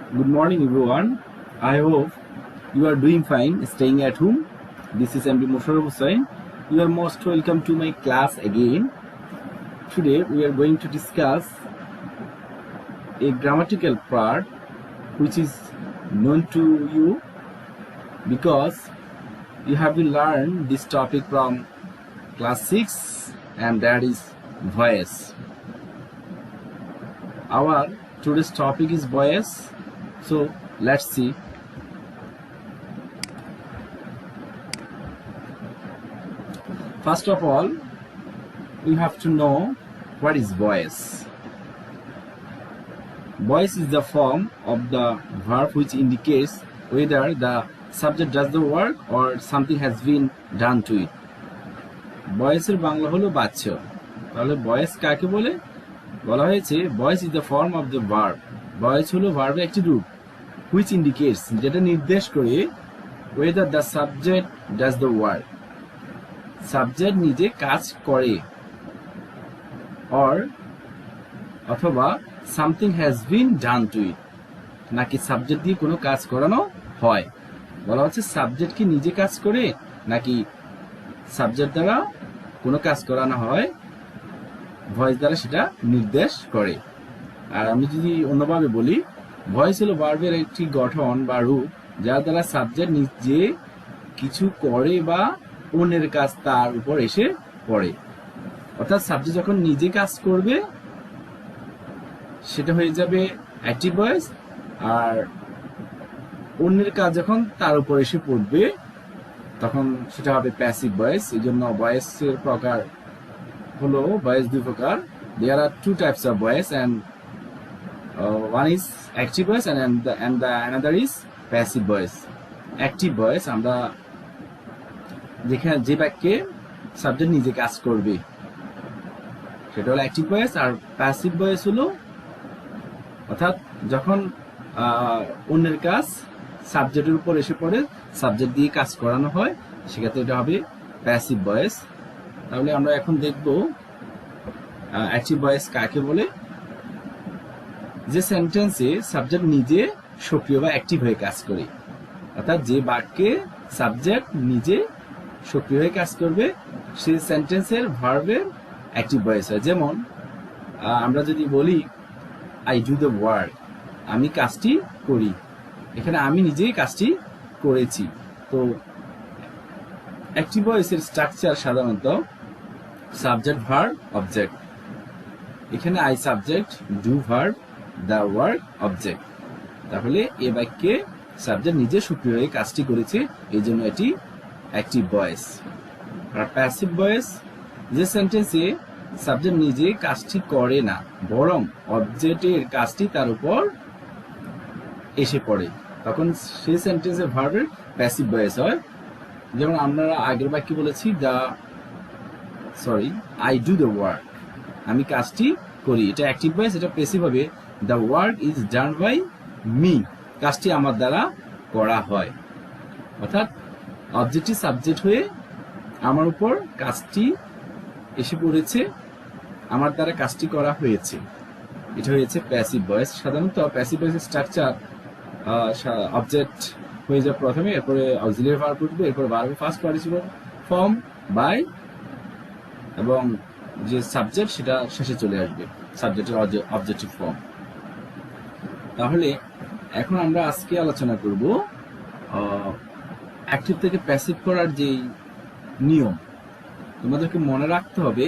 Good morning, everyone. I hope you are doing fine, staying at home. This is MD Musharraf Hussain. You are most welcome to my class again. Today, we are going to discuss a grammatical part which is known to you because you have learned this topic from class 6, and that is voice. Our today's topic is voice. So let's see. First of all, we have to know what is voice. Voice is the form of the verb which indicates whether the subject does the work or something has been done to it. ভয়েসের বাংলা হলো বাচ্য। তাহলে voice কাকে বলে? বলা হয়েছে voice is the form of the verb. Voice হলো ভার্বের একটি রূপ which indicates, যেটা নির্দেশ করে whether the subject does the work, subject নিজে কাজ করে, or অথবা something has been done to it, নাকি সাবজেক্ট দিয়ে কোনো কাজ করানো হয়। বলা হচ্ছে সাবজেক্ট কি নিজে কাজ করে নাকি সাবজেক্ট দ্বারা কোনো কাজ করানো হয়, ভয়েস দ্বারা সেটা নির্দেশ করে। আর আমি যদি অন্যভাবে বলি, ভয়েস হলো ভার্বের একটি গঠন বা রূপ যার দ্বারা সাবজেক্ট নিজে কিছু করে বা অন্যের কাজ তার উপর এসে পড়ে। অর্থাৎ সাবজেক্ট যখন নিজে কাজ করবে সেটা হয়ে যাবে অ্যাক্টিভ ভয়েস, আর অন্যের কাজ যখন তার উপর এসে পড়বে তখন সেটা হবে প্যাসিভ ভয়েস। এই জন্য ভয়েসের প্রকার হলো, ভয়েস দুই প্রকার। There are two types of voice, and one is active voice and the another is passive voice. Active voice আমরা যেখানে যে বাক্যে সাবজেক্ট নিজে কাজ করবে সেটা হলো অ্যাক্টিভ ভয়েস, আর প্যাসিভ ভয়েস হলো অর্থাৎ যখন অন্যের কাজ সাবজেক্টের উপর এসে পড়ে, সাবজেক্ট দিয়ে কাজ করানো হয়, সেক্ষেত্রে এটা হবে প্যাসিভ ভয়েস। তাহলে আমরা এখন দেখব অ্যাক্টিভ ভয়েস কাকে বলে। যে সেন্টেন্সে সাবজেক্ট নিজে সক্রিয় বা অ্যাক্টিভ হয়ে কাজ করে, অর্থাৎ যে বাক্যে সাবজেক্ট নিজে সক্রিয় হয়ে কাজ করবে সেই সেন্টেন্সের ভার্বের অ্যাক্টিভ ভয়েস হয়। যেমন আমরা যদি বলি আই ডু দ্য ওয়ার্ক, আমি কাজটি করি, এখানে আমি নিজেই কাজটি করেছি। তো অ্যাক্টিভ ভয়েসের স্ট্রাকচার সাধারণত সাবজেক্ট ভার্ব অবজেক্ট। এখানে I subject, do verb, the work object. তাহলে এ বাক্যে সাবজেক্ট নিজে সক্রিয় হয়ে কাজটি করেছে, এই জন্য এটি অ্যাক্টিভ ভয়েস। আর প্যাসিভ ভয়েস, যে সেন্টেন্সে সাবজেক্ট নিজে কাজটি করে না বরং অবজেক্টের কাজটি তার উপর এসে পড়ে, তখন সেই সেন্টেন্সের ভার্বের প্যাসিভ ভয়েস হয়। যেমন আমরা আগের বাক্যে বলেছি আই ডু দ্য ওয়ার্ক, আমি কাজটি করি, এটা অ্যাক্টিভ ভয়েস। এটা প্যাসিভ হবে the work is done by me, কাজটি আমার দ্বারা করা হয়। অর্থাৎ অবজেক্টটি সাবজেক্ট হয়ে আমার উপর কাজটি এসে পড়েছে, আমার দ্বারা কাজটি করা হয়েছে, এটা হয়েছে প্যাসিভ ভয়েস। সাধারণত প্যাসিভ ভয়েসের স্ট্রাকচার অবজেক্ট হয়ে যায় প্রথমে, এরপরে অক্সিলিয়ারি ভার্ব উঠবে, এরপর ভার্বের ফার্স্ট পার্টিসিপল ফর্ম বাই, এবং যে সাবজেক্ট সেটা শেষে চলে আসবে, সাবজেক্টের অবজেক্টিভ ফর্ম। তাহলে এখন আমরা আজকে আলোচনা করব অ্যাক্টিভ থেকে প্যাসিভ করার যেই নিয়ম। তোমাদেরকে মনে রাখতে হবে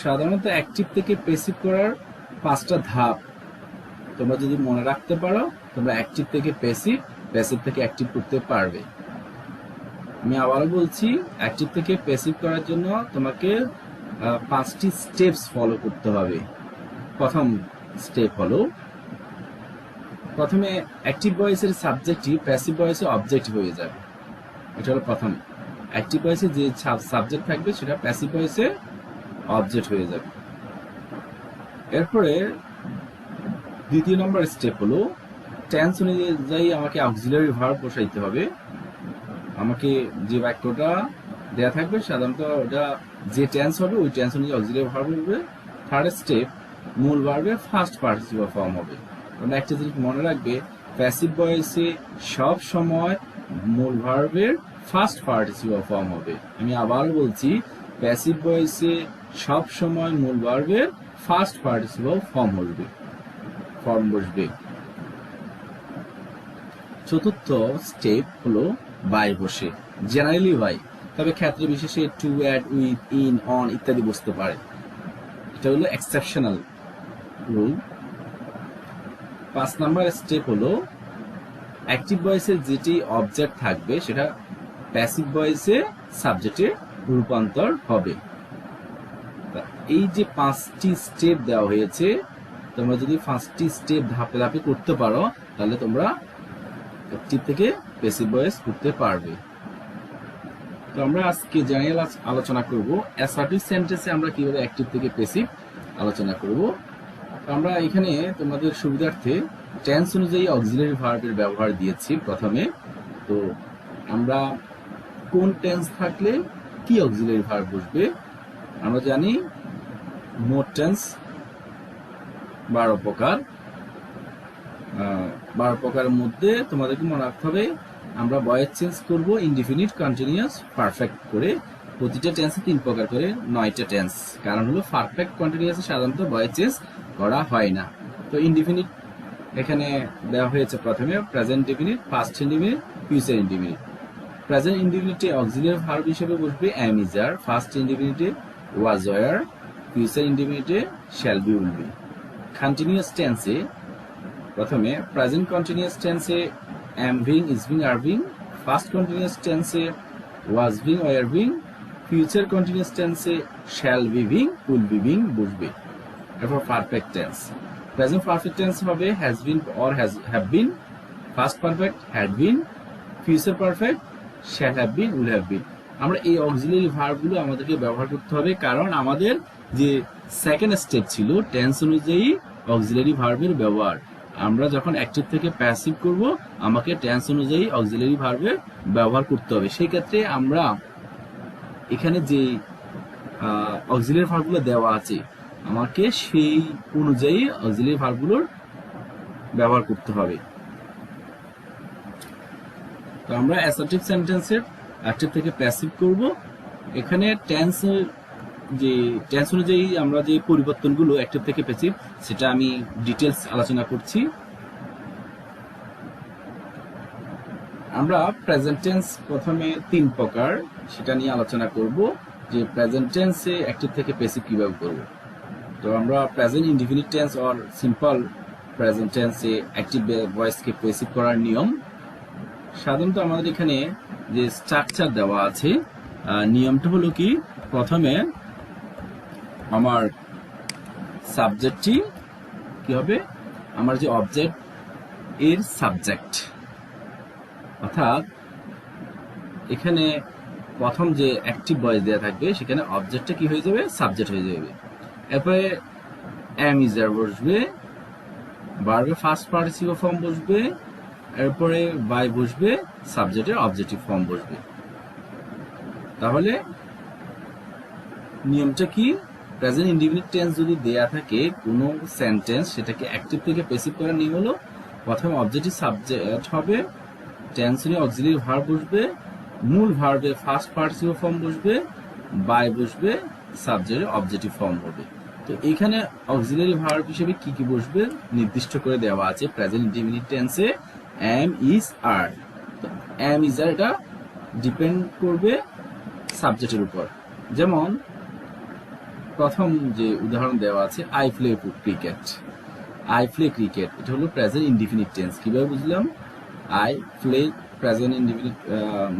সাধারণত অ্যাক্টিভ থেকে প্যাসিভ করার 5টা ধাপ তোমরা যদি মনে রাখতে পারো, তোমরা অ্যাক্টিভ থেকে প্যাসিভ, প্যাসিভ থেকে অ্যাক্টিভ করতে পারবে। আমি আবারও বলছি, অ্যাক্টিভ থেকে প্যাসিভ করার জন্য তোমাকে 5টি স্টেপস ফলো করতে হবে। প্রথম স্টেপ হলো, প্রথমে অ্যাক্টিভ ভয়েসের সাবজেক্টই প্যাসিভ ভয়েসে অবজেক্ট হয়ে যাবে, এটা হলো প্রথম। অ্যাক্টিভ ভয়েসে যে সাবজেক্ট থাকবে সেটা প্যাসিভ ভয়েসে অবজেক্ট হয়ে যাবে। এরপরে দ্বিতীয় নম্বর স্টেপ হলো, টেন্স অনুযায়ী আমাকে অক্সিলারি ভার্ব বসাইতে হবে। আমাকে যে বাক্যটা দেয়া থাকবে সাধারণত ওটা যে টেন্স হবে ওই টেন্স অনুযায়ী অক্সিলারি ভার্ব হবে। থার্ড স্টেপ, মূল ভার্বের ফার্স্ট পার্টিসিপল ফর্ম হবে। তোমরা একটা জিনিস মনে রাখবে, প্যাসিভ ভয়েসে সব সময় মূল ভার্বের ফার্স্ট পার্টিসিপল ফর্ম হবে। আমি আবার বলছি, প্যাসিভ ভয়েসে সব সময় মূল ভার্বের ফার্স্ট পার্টিসিপল ফর্ম বসবে। চতুর্থ স্টেপ হলো বাই বসে, জেনারেলি বাই, তবে ক্ষেত্রে বিশেষে to, at, with, in, on ইত্যাদি বসতে পারে। এটা হলো এক্সেপশনাল রুল। 5 নাম্বার স্টেপ হলো অ্যাক্টিভ ভয়েসের যেটি অবজেক্ট থাকবে সেটা প্যাসিভ ভয়েসে সাবজেক্টে রূপান্তর হবে। এই যে 5টি স্টেপ দেওয়া হয়েছে, তোমরা যদি 5টি স্টেপ ধাপে ধাপে করতে পারো তাহলে তোমরা অ্যাক্টিভ থেকে প্যাসিভ ভয়েস করতে পারবে। তো আমরা আজকে জেনারেল আলোচনা করব অ্যাসার্টিভ সেন্টেন্সে আমরা কিভাবে অ্যাক্টিভ থেকে প্যাসিভ আলোচনা করব। আমরা এখানে তোমাদের সুবিধার্থে টেন্স অনুযায়ী অক্সিলারি ভার্বের ব্যবহার দিয়েছি প্রথমে। তো আমরা কোন টেন্স থাকলে কি অক্সিলারি ভার্ব বসবে আমরা জানি। মোট টেন্স 12 প্রকার। 12 প্রকারের মধ্যে তোমাদেরকে মনে রাখতে হবে আমরা ভয়েস চেঞ্জ করব ইনডিফিনিট, কন্টিনিউয়াস, পারফেক্ট করে। প্রতিটা টেন্সে 3 প্রকার করে 9টা টেন্স। কারণ হলো পারফেক্ট কন্টিনিউয়াসে সাধারণত ভয়েস চেঞ্জ করা হয় না। তো ইনডিফিনিট এখানে দেওয়া হয়েছে প্রথমে present indefinite, past indefinite, future indefinite. Present ইনডিফিনিটে অক্সিলারি ভার্ব হিসেবে বসবে am, is, are। ফার্স্ট ইনডিফিনিটে was, were। ফিউচার ইনডিফিনিটে shall be, will be। Continuous টেন্সে প্রথমে প্রেজেন্ট কন্টিনিউয়াস টেন্সে am being, is being, are being। First continuous টেন্সে was being, were being। Future continuous টেন্সে shall be being, will be being বসবে। এরপর perfect tense, present perfect tense হবে has been or have been। First perfect had been। Future perfect shall have been, will have been। আমরা এই auxiliary ভার্বগুলো আমাদেরকে ব্যবহার করতে হবে, কারণ আমাদের যে সেকেন্ড স্টেপ ছিল টেন্স অনুযায়ী অক্সিলারি ভার্বের ব্যবহার। আমরা যখন অ্যাক্টিভ থেকে প্যাসিভ করব আমাকে টেন্স অনুযায়ী অক্সিলারি ভার্বের ব্যবহার করতে হবে। সেই ক্ষেত্রে আমরা এখানে যে অক্সিলারি ভার্বগুলো দেওয়া আছে আমাকে সেই অনুযায়ী অক্সিলারি ভার্বগুলোর ব্যবহার করতে হবে। তো আমরা অ্যাসার্টিভ সেন্টেন্সের অ্যাক্টিভ থেকে প্যাসিভ করব। এখানে টেন্স অনুযায়ী আমরা যে পরিবর্তনগুলো অ্যাক্টিভ থেকে প্যাসিভ সেটা আমি ডিটেলস আলোচনা করছি। আমরা প্রেজেন্ট টেন্স প্রথমে 3 প্রকার সেটা নিয়ে আলোচনা করব, যে প্রেজেন্ট টেন্সে অ্যাক্টিভ থেকে প্যাসিভ কিভাবে করব। তো আমরা present indefinite tense or simple present টেন্সে অ্যাক্টিভ ভয়েসকে প্যাসিভ করার নিয়ম। সাধারণত আমাদের এখানে যে স্ট্রাকচার দেওয়া আছে নিয়মটা হলো কি, প্রথমে আমার সাবজেক্টটি কি হবে, আমার যে অবজেক্ট এর সাবজেক্ট, অর্থাৎ এখানে প্রথম যে অ্যাক্টিভ ভয়েস দেওয়া থাকবে সেখানে অবজেক্টটা কি হয়ে যাবে, সাবজেক্ট হয়ে যাবে। এরপরে am, is, are বসবে, ভার্বের ফার্স্ট পার্টিসিপল ফর্ম বসবে, এরপরে বাই বসবে, সাবজেক্টের অবজেক্টিভ ফর্ম বসবে। তাহলে নিয়মটা কি, প্রেজেন্ট ইনডিফিনিট টেন্স যদি দেয়া থাকে কোনো সেন্টেন্স সেটাকে অ্যাক্টিভ থেকে প্যাসিভ করার নিয়ম হলো প্রথমে অবজেক্টিভ সাবজেক্ট হবে, টেন্স নিয়ে অক্সিলারি ভার্ব বসবে, মূল ভার্বের ফার্স্ট পার্টিসিপল ফর্ম বসবে, বাই বসবে, সাবজেক্টের অবজেক্টিভ ফর্ম হবে। তো এখানে অক্সিলারি ভার্ব হিসেবে কি কি বসবে নির্দিষ্ট করে দেওয়া আছে প্রেজেন্ট ইনডিফিনিট টেন্সে am, is, are। তো am, is, are এটা ডিপেন্ড করবে সাবজেক্টের উপর। যেমন প্রথম যে উদাহরণ দেওয়া আছে I play cricket, I play cricket, এটা হলো প্রেজেন্ট ইনডিফিনিট টেন্স। কিভাবে বুঝলাম, আই প্লে প্রেজেন্ট ইনডিফিনিট,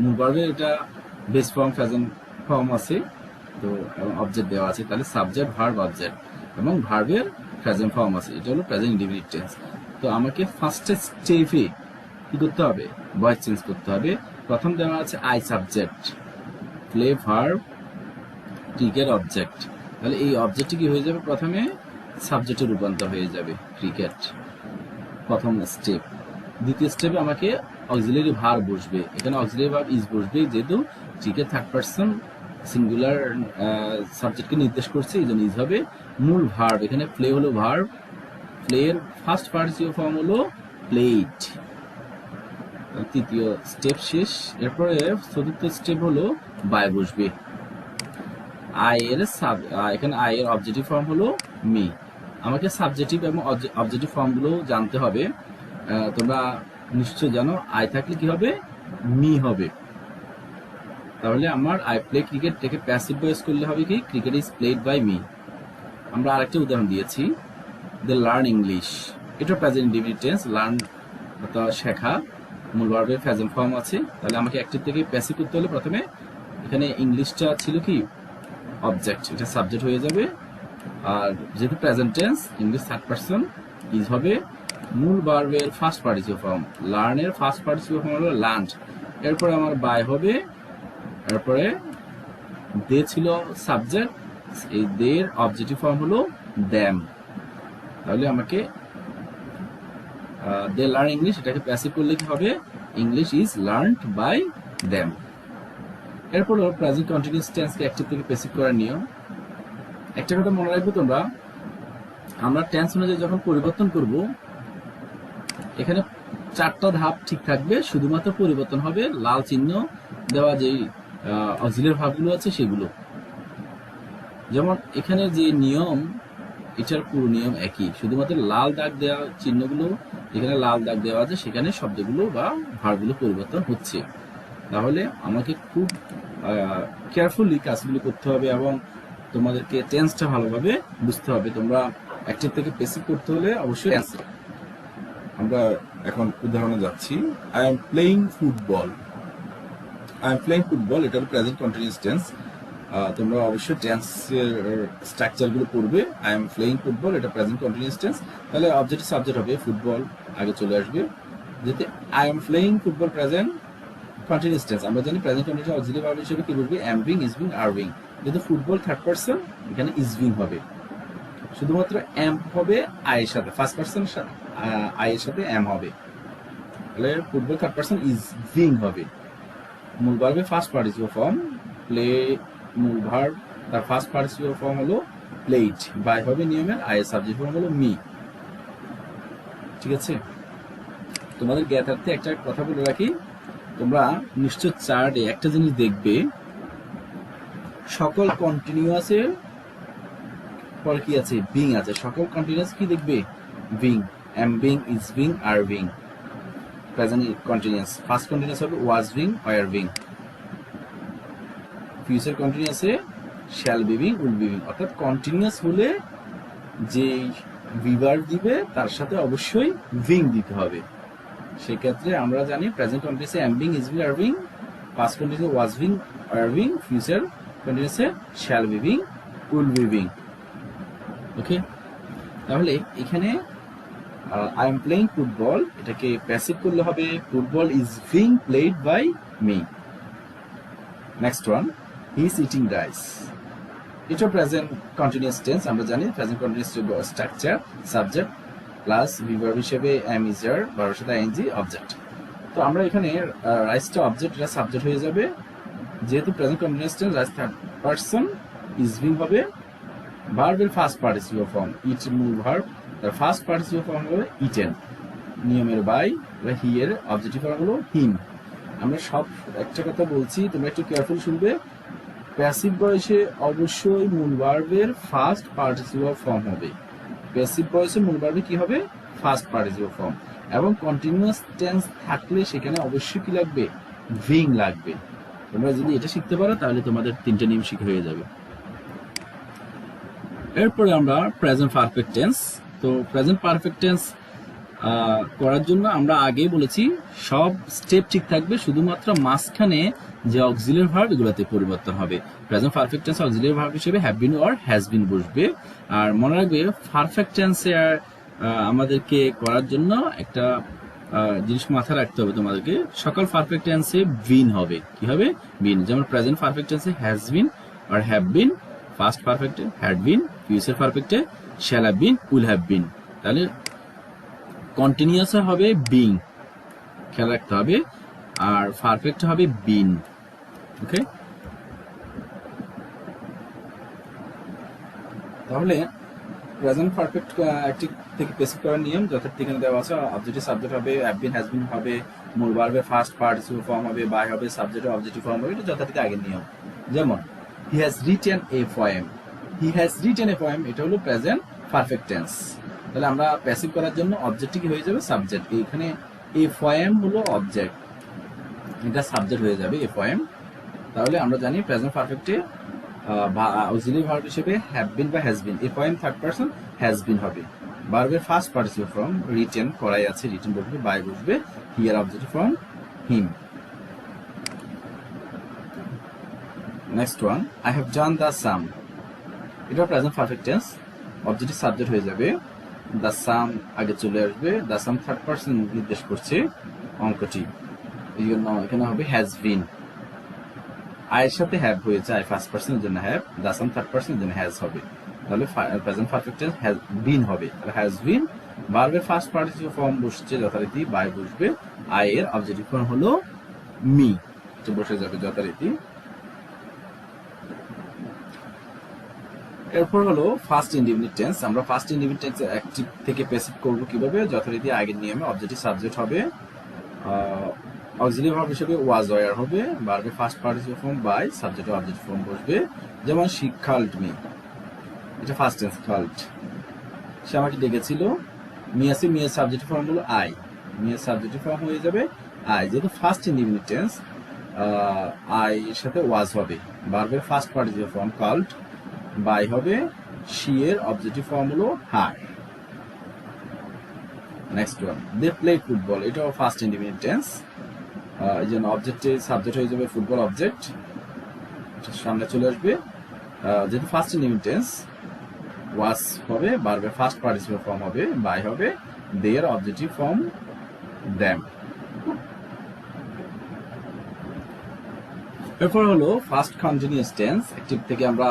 মূল ভার্বের এটা বেস ফর্ম প্রেজেন্ট ফর্ম আছে, তো অবজেক্ট দেওয়া আছে, তাহলে সাবজেক্ট ভার্ব অবজেক্ট এবং ভার্বের প্রেজেন্ট ফর্ম আছে, এটা হলো প্রেজেন্ট ইনডিফিনিট টেন্স। তো আমাকে ফার্স্ট স্টেপে কি করতে হবে, ভয়েস চেঞ্জ করতে হবে। প্রথম দেওয়া আছে I subject, play verb, cricket object, তাহলে এই অবজেক্টটি কি হয়ে যাবে, প্রথমে সাবজেক্টে রূপান্তর হয়ে যাবে ক্রিকেট, প্রথম স্টেপ। দ্বিতীয় স্টেপে আমাকে অক্সিলারি ভার্ব বসবে, এখানে অক্সিলারি ভার্ব ইজ বসবে, যেহেতু ক্রিকেট থার্ড পারসন সিঙ্গুলার সাবজেক্টকে নির্দেশ করছে এই জন্য ইজ হবে। মূল ভার্ব এখানে প্লে হলো ভার্ব, প্লে এর ফার্স্ট পার্টিসিপল ফর্ম হলো প্লেড, তৃতীয় স্টেপ শেষ। এরপরে চতুর্থ স্টেপ হলো বাই বসবে। আই এর এখানে আই এর অবজেক্টিভ ফর্ম হলো মি। আমাকে সাবজেক্টিভ এবং অবজেক্টিভ ফর্মগুলো জানতে হবে। তোমরা নিশ্চয় জানো আই থাকলে কি হবে, মি হবে। তাহলে আমার আই প্লে ক্রিকেট থেকে প্যাসিভ ভয়েস করলে হবে কি, cricket is played by me. আমরা আরেকটা উদাহরণ দিয়েছি, দে লার্ন ইংলিশ। এটা প্রেজেন্ট ইনডিফিনিট টেন্স, লার্ন অর্থাৎ শেখা, মূল ভার্বের প্রেজেন্ট ফর্ম আছে। তাহলে আমাকে অ্যাক্টিভ থেকে প্যাসিভ করতে হলে প্রথমে এখানে ইংলিশটা ছিল কি অবজেক্ট, এটা সাবজেক্ট হয়ে যাবে। আর যেহেতু present tense, English third person is হবে, মূল ভার্বের ফার্স্ট পার্টিসিপল ফর্ম, লার্নের ফার্স্ট পার্টিসিপল ফর্ম হলো লার্নড। এরপরে আমার বাই হবে, এরপরে দে ছিল সাবজেক্ট, এই দের অবজেক্টিভ ফর্ম হলো দ্যাম। তাহলে আমাকে দে লার্ন ইংলিশ, এটাকে প্যাসিভ করলে কি হবে, English is learned by them. এরপর প্রেজেন্ট কন্টিনিউয়াস টেন্সকে অ্যাক্টিভ থেকে প্যাসিভ করার নিয়ম। একটা কথা মনে রাখবো তোমরা, আমরা টেন্স অনুযায়ী যখন পরিবর্তন করব, এখানে 4টা ধাপ ঠিক থাকবে, শুধুমাত্র পরিবর্তন হবে লাল চিহ্ন দেওয়া যে অক্সিলারি ভার্বগুলো আছে সেগুলো। যেমন এখানে যে নিয়ম, এটার পুরো নিয়ম একই, শুধুমাত্র লাল দাগ দেওয়া চিহ্নগুলো, যেখানে লাল দাগ দেওয়া আছে সেখানে শব্দগুলো বা ভার্বগুলো পরিবর্তন হচ্ছে। তাহলে আমাকে খুব কেয়ারফুলি কাজগুলো করতে হবে এবং তোমাদেরকে টেন্সটা ভালোভাবে বুঝতে হবে। তোমরা অ্যাক্টিভ থেকে প্যাসিভ করতে হলে অবশ্যই আমরা এখন উদাহরণে যাচ্ছি। I am playing football. I am playing football, এটা হলো প্রেজেন্ট কন্টিনিউয়াস টেন্স। তোমরা অবশ্যই টেন্সের স্ট্রাকচারগুলো পড়বে। আই এম প্লেইং ফুটবল, এটা প্রেজেন্ট কন্টিনিউয়াস টেন্স। তাহলে অবজেক্টিভ সাবজেক্ট হবে, ফুটবল আগে চলে আসবে। যেতে I am playing football present continuous tense, আমরা জানি প্রেজেন্ট কন্টিনিউয়াস অক্সিলারি ভার্ব হিসেবে কি বলবি, M being, is being, are being. যেহেতু ফুটবল থার্ড পারসন, এখানে ইজ বিং হবে। শুধুমাত্র এম হবে আই এর সাথে, ফার্স্ট পারসন আই এর সাথে এম হবে। তাহলে football third person is being হবে। মূল ভার্বের ফার্স্ট পার্টিসিপল ফর্ম প্লে, মূল ভার্ব তার ফার্স্ট পার্টিসিপল ফর্ম হলো প্লেড, বাই হবে নিয়মের, আই এর সাবজেক্ট ফর্ম হলো মি। ঠিক আছে, তোমাদের জ্ঞাতার্থে একটা কথা বলে রাখি, তোমরা নিশ্চয় চার্টে একটা জিনিস দেখবে, সকল কন্টিনিউয়াসের পর কি আছে, বিং আছে। সকল কন্টিনিউয়াস কি দেখবে, being, am being, is being, are being. Present continuous first continuous হবে was being, were being. Future কন্টিনিউয়াসে shall be being, will be being. অর্থাৎ কন্টিনিউয়াস হলে যে ভিভার দিবে তার সাথে অবশ্যই বিং দিতে হবে। সেক্ষেত্রে আমরা জানি প্রেজেন্ট কন্টিনিউয়াসে am being, is being, are being. Past কন্টিনিউয়াসে was being, were being. Future কন্টিনিউয়াসে shall be being, will be being. Okay, তাহলে এখানে আই এম প্লেইং ফুটবল, এটাকে প্যাসিভ করলে হবে football is being played by me. Next one, he is eating rice. এটা present continuous tense, আমরা জানি present continuous structure subject plus be verb হিসেবে am is আর, ভার্বের সাথে আইএনজি অবজেক্ট। তো আমরা এখানে রাইসটা অবজেক্ট, এটা সাবজেক্ট হয়ে যাবে। যেহেতু present continuous tense, rice third person, is being হবে, ভার্বের ফার্স্ট পার্টিসিপল ফর্ম ইট, মূল ভার্ব তার ফার্স্ট পার্টিসিপল ফর্ম হলো ইটেন, নিয়মের বাই, হি এর অবজেক্টিভ ফর্ম হলো হিম। আমরা সব একটা কথা বলছি, তোমরা একটু কেয়ারফুল শুনবে। প্যাসিভ ভয়েসে অবশ্যই মূল ভার্বের ফার্স্ট পার্টিসিপল ফর্ম হবে। প্যাসিভ ভয়েসে মূল ভার্বে কি হবে, ফার্স্ট পার্টিসিপল ফর্ম। এবং কন্টিনিউয়াস টেন্স থাকলে সেখানে অবশ্যই কি লাগবে, ভিং লাগবে। তোমরা যদি এটা শিখতে পারো তাহলে তোমাদের 3টে নিয়ম শিখে হয়ে যাবে। এরপরে আমরা প্রেজেন্ট পারফেক্ট টেন্স। তো প্রেজেন্ট পারফেক্ট টেন্স করার জন্য আমরা আগেই বলেছি সব স্টেপ ঠিক থাকবে, শুধুমাত্র মাঝখানে যে অক্সিলারি ভার্ব এগুলোতে পরিবর্তন হবে। Present perfect tense auxiliary verb হিসেবে have been or has been বসবে। আর মনে রাখবে পারফেক্ট টেন্সে আমাদেরকে করার জন্য একটা জিনিস মাথায় রাখতে হবে তোমাদেরকে, সকল পারফেক্ট টেন্সে বিন হবে। কি হবে, বিন। যেমন প্রেজেন্ট পারফেক্ট টেন্সে হ্যাজ বিন আর হ্যাভ বিন, ফার্স্ট পারফেক্টে হ্যাড বিন, ফিউচার পারফেক্টে shall have been, will have been. তাহলে কন্টিনিউয়াস হবে বিং, খেয়াল রাখতে হবে। আর পারফেক্ট হবে বিন। ওকে, তাহলে প্রেজেন্ট পারফেক্ট অ্যাক্টিভ থেকে প্যাসিভ করার নিয়ম যথার্থ এখানে দেওয়া আছে। অবজেক্টিভ সাবজেক্ট হবে, হ্যাভ বিন, হ্যাজ বিন হবে, মূল ভার্বের ফার্স্ট পার্টিসিপল ফর্ম হবে, বাই হবে, সাবজেক্ট অবজেক্টিভ ফর্ম হবে, এটা যথারীতি আগের নিয়ম। যেমন he has written a poem, he has written a poem, এটা হলো প্রেজেন্ট পারফেক্ট টেন্স। তাহলে আমরা প্যাসিভ করার জন্য অবজেক্টটি কি হয়ে যাবে? সাবজেক্ট। এখানে এ পোয়েম হলো অবজেক্ট, এটা সাবজেক্ট হয়ে যাবে এ পোয়েম। তাহলে আমরা জানি প্রেজেন্ট পারফেক্টে অক্সিলারি ভার্ব হিসেবে হ্যাভ বিন বা has been, a poem third person has been হবে। ভার্বের ফার্স্ট পার্টিসিপল ফর্ম রিটেন করাই আছে, রিটেন বসবে, বাই বসবে, হিয়ার objective form him. Next one, I have done the sum, এটা present perfect tense, objective subject হয়ে যাবে, দ্য সাম আগে চলে আসবে, দ্য সাম থার্ড পারসন নির্দেশ করছে অঙ্কটি, এই জন্য এখানে হবে হ্যাজ বিন। আয়ের সাথে হ্যাভ হয়েছে, আই ফার্স্ট পারসনের জন্য হ্যাভ, দ্য সাম থার্ড পারসনের জন্য হ্যাজ হবে। তাহলে present perfect tense has been হবে। তাহলে হ্যাজ বিন, ভার্বের ফার্স্ট পার্টিসিপল ফর্ম বসছে যথারীতি, বাই বসবে, আই এর অবজেক্টিভ ফর্ম হলো মি, এটা বসে যাবে যথারীতি। এরপর হলো ফার্স্ট ইনডিফিনিট টেন্স। আমরা ফার্স্ট ইনডিফিনিট টেন্স অ্যাক্টিভ থেকে প্যাসিভ করব কিভাবে? যথারীতি আগের নিয়মে অবজেক্টিভ সাবজেক্ট হবে, অক্সিলারি ভার্ব হিসেবে ওয়াজ ওয়্যার হবে, ভার্বের first participle form by, subject objective form বসবে। যেমন শি কল্ড মি, এটা ফার্স্ট টেন্স কল্ড, সে আমাকে ডেকেছিল। মি আছে, মি এর সাবজেক্টিভ ফর্ম হলো আই, মি এর সাবজেক্টিভ ফর্ম হয়ে যাবে আই। যেহেতু ফার্স্ট ইনডিফিনিট টেন্স, আই এর সাথে ওয়াজ হবে, ভার্বের first participle form called, by হবে, শি এর অবজেক্টিভ ফর্ম হলো her. Next one, they play football, এটাও ফার্স্ট ইনডিফিনিট টেন্স, এই জন্য অবজেক্টের সাবজেক্ট হয়ে যাবে ফুটবল অবজেক্ট, সামনে চলে আসবে। যেহেতু ফার্স্ট ইনডিফিনিট টেন্স, ওয়াজ হবে, ভার্বের ফার্স্ট পার্টিসিপল ফর্ম হবে, বাই হবে, দেয়ার অবজেক্টিভ ফর্ম দ্যাম। এরপর হলো ফার্স্ট কন্টিনিউয়াস টেন্স। অ্যাক্টিভ থেকে আমরা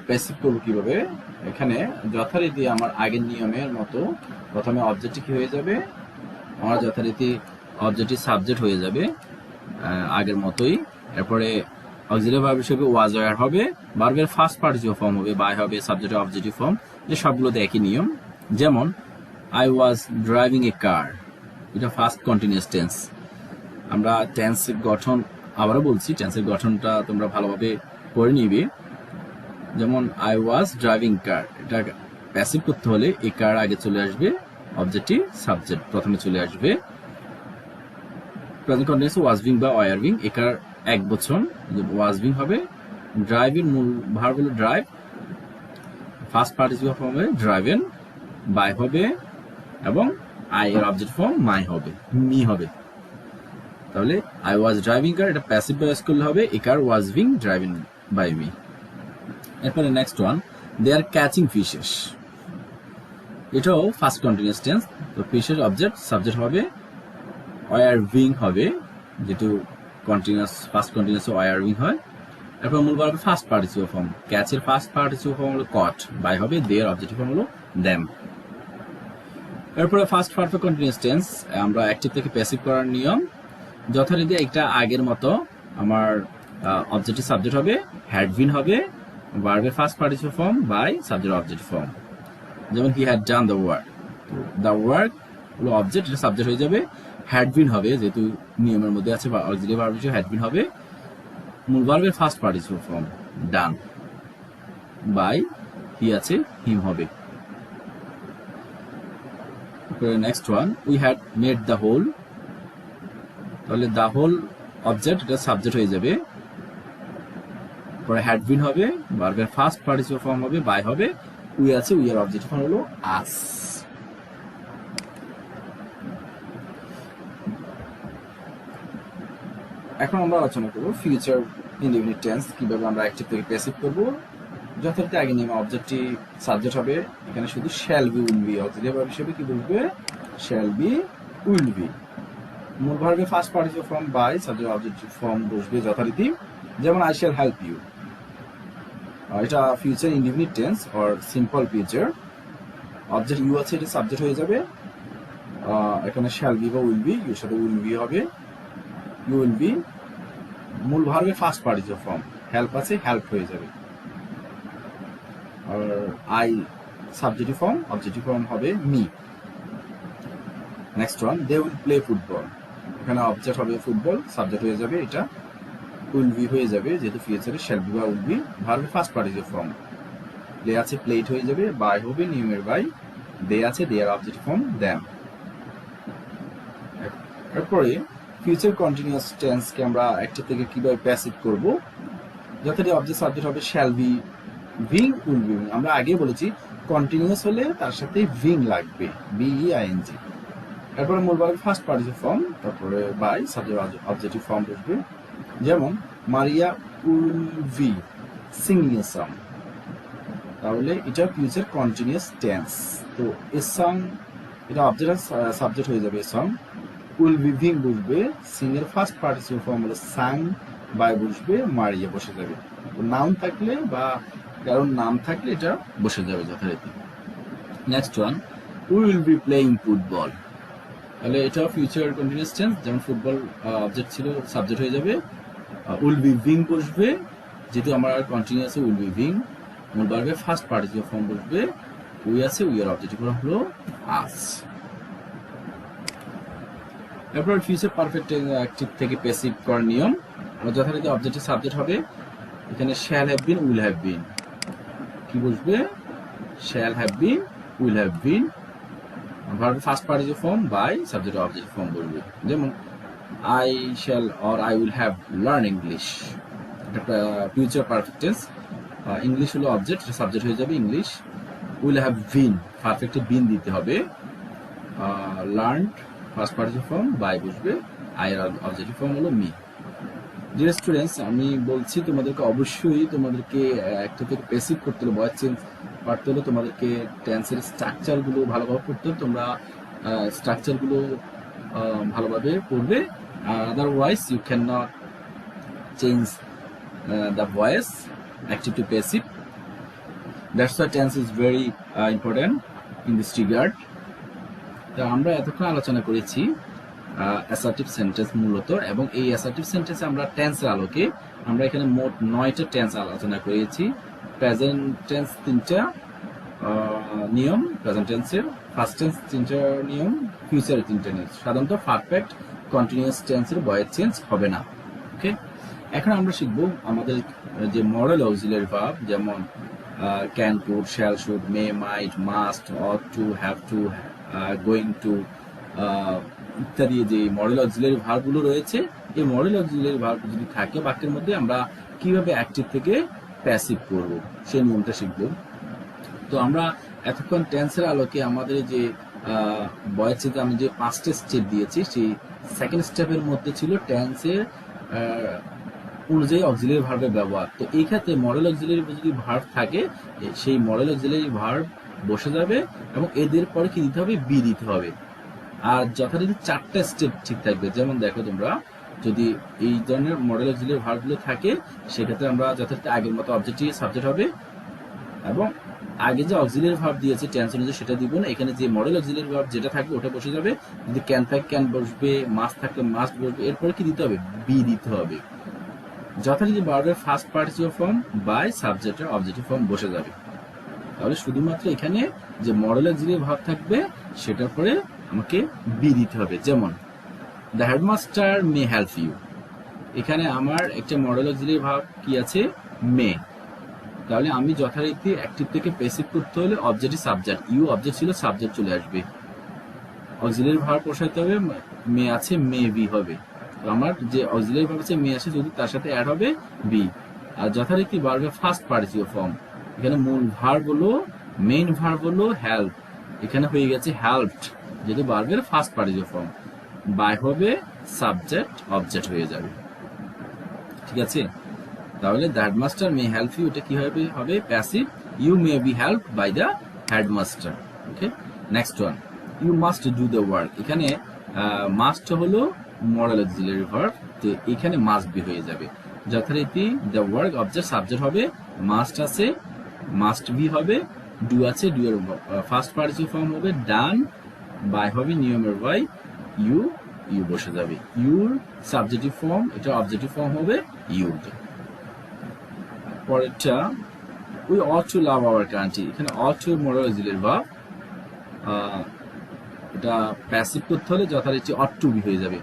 প্যাসিভ করব কিভাবে? এখানে যথারীতি আমার আগের নিয়মের মতো প্রথমে অবজেক্টিভ কি হয়ে যাবে? আমার যথারীতি অবজেক্টিভ সাবজেক্ট হয়ে যাবে আগের মতোই। এরপরে অক্সিলারি ভার্ব হিসেবে ওয়াজ ওয়্যার হবে, ভার্বের ফার্স্ট পার্টিসিপল ফর্ম হবে, বাই হবে, সাবজেক্ট অবজেক্টিভ ফর্ম, যে সবগুলোতে একই নিয়ম। যেমন আই ওয়াজ ড্রাইভিং এ কার, এটা ফার্স্ট কন্টিনিউয়াস টেন্স। আমরা টেন্সের গঠন আবারও বলছি, টেন্সের গঠনটা তোমরা ভালোভাবে পড়ে নিবে। যেমন আই ওয়াজ ড্রাইভিং কার, এটা প্যাসিভ করতে হলে এ কার আগে চলে আসবে, অবজেক্টিভ সাবজেক্ট প্রথমে চলে আসবে। প্রেজেন্ট কন্টিনিউয়াস ওয়াজ বিং বা ওয়্যার বিং, এ কার এক বচন, ওয়াজ বিং হবে। ড্রাইভিং মূল ভার্ব হলো ড্রাইভ, ফার্স্ট পার্টিসিপল ফর্ম হবে ড্রাইভেন, বাই হবে, এবং আই এর অবজেক্টিভ ফর্ম মাই হবে, মি হবে। তাহলে আই ওয়াজ ড্রাইভিং কার, এটা প্যাসিভ ভয়েস করলে হবে a car was being driving by me. এরপরে next one, they are catching fishes, এটাও ফার্স্ট কন্টিনিউয়াস টেন্স। তো ফিশের অবজেক্ট সাবজেক্ট হবে, ওয়্যার বিং হবে, যেহেতু continuous first continuous were being হয়। এরপর মূল ভার্বের ফার্স্ট পার্টিসিপল ফর্ম, ক্যাচের ফার্স্ট পার্টিসিপল ফর্ম হলো কট, বাই হবে, দেয়ার অবজেক্টিভ ফর্ম হলো দ্যাম। এরপরে ফার্স্ট পারফেক্ট কন্টিনিউয়াস টেন্স আমরা অ্যাক্টিভ থেকে প্যাসিভ করার নিয়ম যথারীতি একটা আগের মতো। আমার অবজেক্টিভ সাবজেক্ট হবে, হ্যাড বিন হবে, ভার্বের first participle form by, subject objective form. যেমন he had done the work, the work হলো অবজেক্ট, এটা সাবজেক্ট হয়ে যাবে। হ্যাড বিন হবে, যেহেতু নিয়মের মধ্যে আছে বা অক্সিলারি ভার্ব হিসেবে হ্যাড বিন হবে। মূল ভার্বের first participle form done, by he আছে, হিম হবে। Next one, we had made the hole, তাহলে দ্য হোল অবজেক্ট, এটা সাবজেক্ট হয়ে যাবে। পরে হ্যাড বিন হবে, ভার্বের ফার্স্ট পার্টিসিপল ফর্ম হবে, বাই হবে, উই আছে, উই এর অবজেক্টিভ ফর্ম হলো আস। এখন আমরা আলোচনা করব ফিউচার ইনডিফিনিট টেন্স, কিভাবে আমরা অ্যাক্টিভ থেকে প্যাসিভ করব। যথারীতি আগে নিয়মে অবজেক্টটি সাবজেক্ট হবে, এখানে শুধু shall be will be, auxiliary verb হিসেবে কি বলবে? Shall be will be. মূল ভার্বের first participle form by, subject objective form বসবে যথারীতি। যেমন আই শ্যাল হেল্প ইউ, এটা future indefinite tense or simple future. Object you আছে, এটা সাবজেক্ট হয়ে যাবে। এখানে শ্যাল বি বা উইল বি, ইউর সাথে উইল বি হবে, ইউ উইল বি। মূল ভার্বের ফার্স্ট পার্টিসিপল ফর্ম, হেল্প আছে, হেল্প হয়ে যাবে। আর I subjective form, objective form হবে me. Next one, they will play football, এখানে অবজেক্ট হবে ফুটবল, সাবজেক্ট হয়ে যাবে এটা উইল বি হয়ে যাবে, যেহেতু ফিউচারে শ্যাল বি বা উইল বি। ভার্বের ফার্স্ট পার্টিসিপেল ফর্ম প্লে আছে প্লেট হয়ে যাবে, বাই হবে নিয়মের বাই, দে আছে দেয়ার অবজেক্টিভ ফর্ম দ্যাম। এরপরে ফিউচার কন্টিনিউয়াস টেন্সকে আমরা অ্যাক্টিভ থেকে কিভাবে প্যাসিভ করব। যথারীতি অবজেক্ট সাবজেক্ট হবে শ্যাল বি, ভিং, উইল বি। আমরা আগে বলেছি কন্টিনিউয়াস হলে তার সাথে ভিং লাগবে, বিইআইএনজি। এরপরে মূল ভার্বের ফার্স্ট পার্টিসিপেল ফর্ম, তারপরে বাই সাবজেক্ট অবজেক্টিভ ফর্ম বসবে। যেমন মারিয়া will be singing a song, তাহলে এটা ফিউচার কন্টিনিউয়াস টেন্স। তো এ সং এটা অবজেক্ট সাবজেক্ট হয়ে যাবে, সং। উইল বি ভিং বসবে, সিং এর ফার্স্ট পার্টিসিপেল ফর্ম হলো সাং, বাই বসবে, মারিয়া বসে যাবে। নাউন থাকলে বা কারণ নাম থাকলে এটা বসে যাবে যথারীতি। Next one, we will be playing football, তাহলে এটা ফিউচার কন্টিনিউয়াস টেন্স। যেমন ফুটবল অবজেক্ট ছিল, সাবজেক্ট হয়ে যাবে, উইল বি ভিং বসবে, যেহেতু আমার কন্টিনিউয়াস উইল বি ভিং। মূল ভার্বের ফার্স্ট পার্টিসিপেল ফর্ম বসবে, উই আছে, উই এর অবজেক্টিভ হলো আস। এরপর ফিউচার পারফেক্ট অ্যাক্টিভ থেকে প্যাসিভ করার নিয়ম, যথারীতি অবজেক্টিভ সাবজেক্ট হবে, এখানে shall have been, will have been, কি বসবে, shall have been, will have been. ভার্বের first participle form by subject objective form বসবে। যেমন I shall or I will have learn English, এটা ফিউচার পারফেক্ট টেন্স। ইংলিশ হলো object, subject হয়ে যাবে English. Will have been, পারফেক্টে been দিতে হবে। Learned first participle form by বসবে, আই এর অবজেক্টিভ ফর্ম হলো মি। ডিয়ার স্টুডেন্টস, আমি বলছি তোমাদেরকে অবশ্যই তোমাদেরকে একটা থেকে প্যাসিভ করতে হলে, ভয়েস চেঞ্জ পারতে হলে তোমাদেরকে টেন্সের স্ট্রাকচারগুলো ভালোভাবে পড়তে হবে। তোমরা স্ট্রাকচারগুলো ভালোভাবে পড়বে, otherwise you cannot change the voice active to passive. That's why tense is very important in this regard. তো আমরা এতক্ষণ আলোচনা করেছি অ্যাসার্টিভ সেন্টেন্স মূলত, এবং এই অ্যাসার্টিভ সেন্টেন্স আমরা টেন্সের আলোকে আমরা এখানে মোট 9টা টেন্স আলোচনা করেছি। প্রেজেন্ট টেন্স 3টা নিয়ম, প্রেজেন্ট টেন্সের ফার্স্ট টেন্স 3টা নিয়ম, ফিউচারের 3টা নিয়ম। সাধারণত পারফেক্ট কন্টিনিউয়াস টেন্সের ভয়েস চেঞ্জ হবে না। ওকে, এখন আমরা শিখবো আমাদের যে মডেল অক্সিলারি ভার্ব, যেমন can, could, shall, should, may, might, must, ought to, have to, going to ইত্যাদি যে মডেল অক্সিলারি ভার্বগুলো রয়েছে, এই মডেল অক্সিলারি ভার্ব যদি থাকে বাক্যের মধ্যে, আমরা কিভাবে অ্যাক্টিভ থেকে প্যাসিভ করব সেই নিয়মটা শিখব। তো আমরা এতক্ষণ টেন্সের আলোকে আমাদের যে ভয়েস চেঞ্জ আমি যে 5টা স্টেপ দিয়েছি, সেই সেকেন্ড স্টেপের মধ্যে ছিল টেন্সের অনুযায়ী অক্সিলারি ভার্বের ব্যবহার। তো এই ক্ষেত্রে মডেল অক্সিলারি যদি ভার্ব থাকে, সেই মডেল অক্সিলারি ভার্ব বসে যাবে এবং এদের পরে কি দিতে হবে, বি দিতে হবে। আর যথারীতি 4টা স্টেপ ঠিক থাকবে। যেমন দেখো তোমরা, যদি এই ধরনের মডেল অক্সিলারি ভার্বগুলো থাকে, সেক্ষেত্রে আমরা যথারীতি আগের মতো অবজেক্টিভ সাবজেক্ট হবে, এবং আগে যে অক্সিলারি ভার্ব দিয়েছে টেন্স অনুযায়ী সেটা দিব না, এখানে যে মডেল অক্সিলারি ভার্ব যেটা থাকবে ওটা বসে যাবে। যদি ক্যান থাকে ক্যান বসবে, মাস্ট থাকলে মাস্ট বসবে, এরপরে কি দিতে হবে, বি দিতে হবে। যথারীতি ভার্বের ফার্স্ট পার্টিসিপেল ফর্ম বাই সাবজেক্টের অবজেক্টিভ ফর্ম বসে যাবে। তাহলে শুধুমাত্র এখানে যে মডেল অক্সিলারি ভার্ব থাকবে সেটার পরে আমাকে বি দিতে হবে। যেমন the headmaster may help you, এখানে আমার একটা মডেল অক্সিলারি ভার্ব কি আছে, মে। তাহলে আমি যথারীতি অ্যাক্টিভ থেকে প্যাসিভ করতে হলে অবজেক্টিভ সাবজেক্ট, ইউ অবজেক্ট ছিল, সাবজেক্ট চলে আসবে, অক্সিলারি ভার্ব বসাইতে হবে, মে আছে, মে বি হবে। তো আমার যে অক্সিলারি ভার্ব আছে মে আছে, যদি তার সাথে অ্যাড হবে বি। আর যথারীতি ভার্বের ফার্স্ট পার্টিসিপেল ফর্ম, এখানে মূল ভার্ব হলো, মেইন ভার্ব হলো হেল্প, এখানে হয়ে গেছে হেল্পড, যেহেতু ভার্বের ফার্স্ট পার্টিসিপেল ফর্ম। বাই হবে, সাবজেক্ট অবজেক্ট হয়ে যাবে। ঠিক আছে, তাহলে the headmaster may help you, এটা কি হবে passive, you may be help by the headmaster. Okay, next one, you must do the work, এখানে মাস্ট হলো মডেল অক্সিলারি ভার্ব, তো এখানে মাস্ট বি হয়ে যাবে। যথারীতি দ্য ওয়ার্ক অবজেক্ট সাবজেক্ট হবে, মাস্ট আছে, মাস্ট বি হবে, ডু আছে, ডু এর ফার্স্ট পার্টিসিপেল ফর্ম হবে ডান, বাই হবে নিয়মের বাই, ইউ, ইউ বসে যাবে, ইউর সাবজেক্টিভ ফর্ম, এটা অবজেক্টিভ ফর্ম হবে ইউ। পরেরটা, we ought to love our country, এখানে ought to modal auxiliary verb, এটা প্যাসিভ করতে হলে যথারীতি অট টু বি হয়ে যাবে।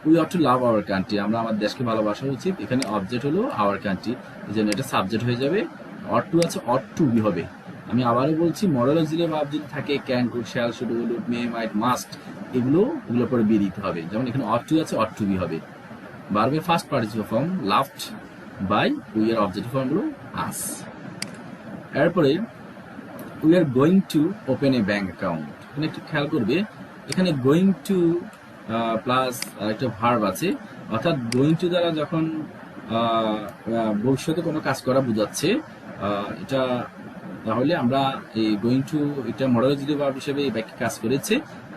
We have to love our country, আমরা আমাদের দেশকে ভালোবাসা উচিত। এখানে অবজেক্ট হলো আওয়ার কান্ট্রি, এই জন্য এটা সাবজেক্ট হয়ে যাবে। অট টু আছে, অট টু বি হবে। আমি আবারও বলছি, মডাল অক্সিলারি ভার্ব যদি থাকে can, could, shall, should, will, would, may, might, must, এগুলোর পরে বি দিতে হবে। যেমন এখানে অট টু আছে, অট টু বি হবে। ভার্বের first participle form loved by, we এর অবজেক্টিভ ফর্ম হলো আস। এরপরে we are going to open a bank account, এখানে একটু খেয়াল করবে, এখানে গোয়িং টু প্লাস একটা ভার্ব আছে, অর্থাৎ গোয়িং টু দ্বারা যখন ভবিষ্যতে কোনো কাজ করা বোঝাচ্ছে, এটা তাহলে আমরা এই গোয়িং টু, এটা মডেল অক্সিলারি ভার্ব হিসেবে এই বাক্যে কাজ করেছে,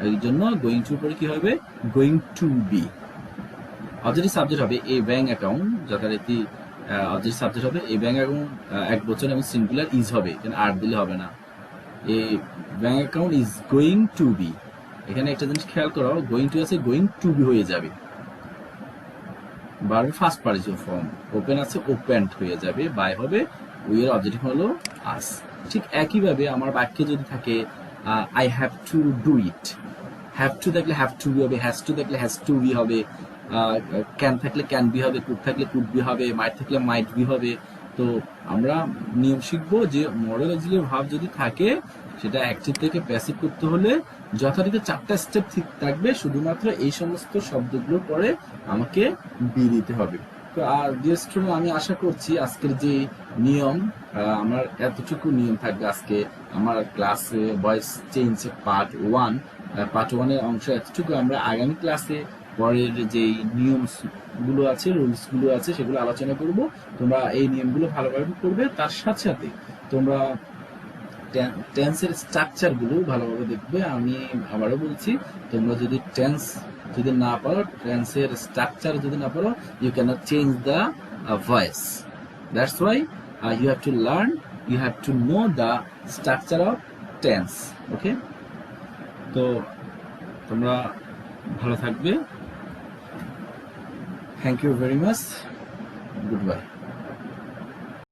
এই জন্য গোয়িং টু পরে কি হবে, going to be. Objective subject হবে এ ব্যাংক অ্যাকাউন্ট, যথারীতি অবজেক্টিভ সাবজেক্ট হবে এ ব্যাংক অ্যাকাউন্ট, এক বছর এবং সিঙ্গুলার ইজ হবে, এখানে আর দিলে হবে না। A bank account is going to be, এখানে একটা জিনিস খেয়াল করো, গোয়িং টু আছে, গোয়িং টু বি হয়ে যাবে। ভার্বের ফার্স্ট পার্টিসিপেল ফর্ম ওপেন আছে, ওপেন্ড হয়ে যাবে, বাই হবে, উই এর অবজেক্টিভ হলো আস। ঠিক একইভাবে আমার বাক্যে যদি থাকে I have to do it, have to থাকলে হ্যাভ টু বি হবে, হ্যাজ টু থাকলে হ্যাজ টু বি হবে, ক্যান থাকলে ক্যান বি হবে, কুড থাকলে কুড বি হবে, মাইট থাকলে মাইট বি হবে। তো আমরা নিয়ম শিখবো যে মডেল অক্সিলারি ভার্ব যদি থাকে সেটা অ্যাকটিভ থেকে প্যাসিভ করতে হলে যথারীতি 4টা স্টেপ ঠিক থাকবে, শুধুমাত্র এই সমস্ত শব্দগুলোর পরে আমাকে বি দিতে হবে। তো আর ডিয়ার স্টুডেন্ট, আমি আশা করছি আজকের যে নিয়ম, আমার এতটুকু নিয়ম থাকবে আজকে আমার ক্লাসে ভয়েস চেঞ্জ পার্ট 1 এর অংশ এতটুকু। আমরা আগামী ক্লাসে পরের যে নিয়মগুলো আছে, রুলসগুলো আছে, সেগুলো আলোচনা করব। তোমরা এই নিয়মগুলো ভালোভাবে করবে, তার সাথে সাথে তোমরা টেন্সের স্ট্রাকচারগুলো ভালোভাবে দেখবে। আমি আবারও বলছি, তোমরা যদি টেন্স যদি না পারো, টেন্সের স্ট্রাকচার যদি না পারো, you cannot change the voice. That's why you have to learn, you have to know the structure of tense. Okay, তো তোমরা ভালো থাকবে। Thank you very much, good bye.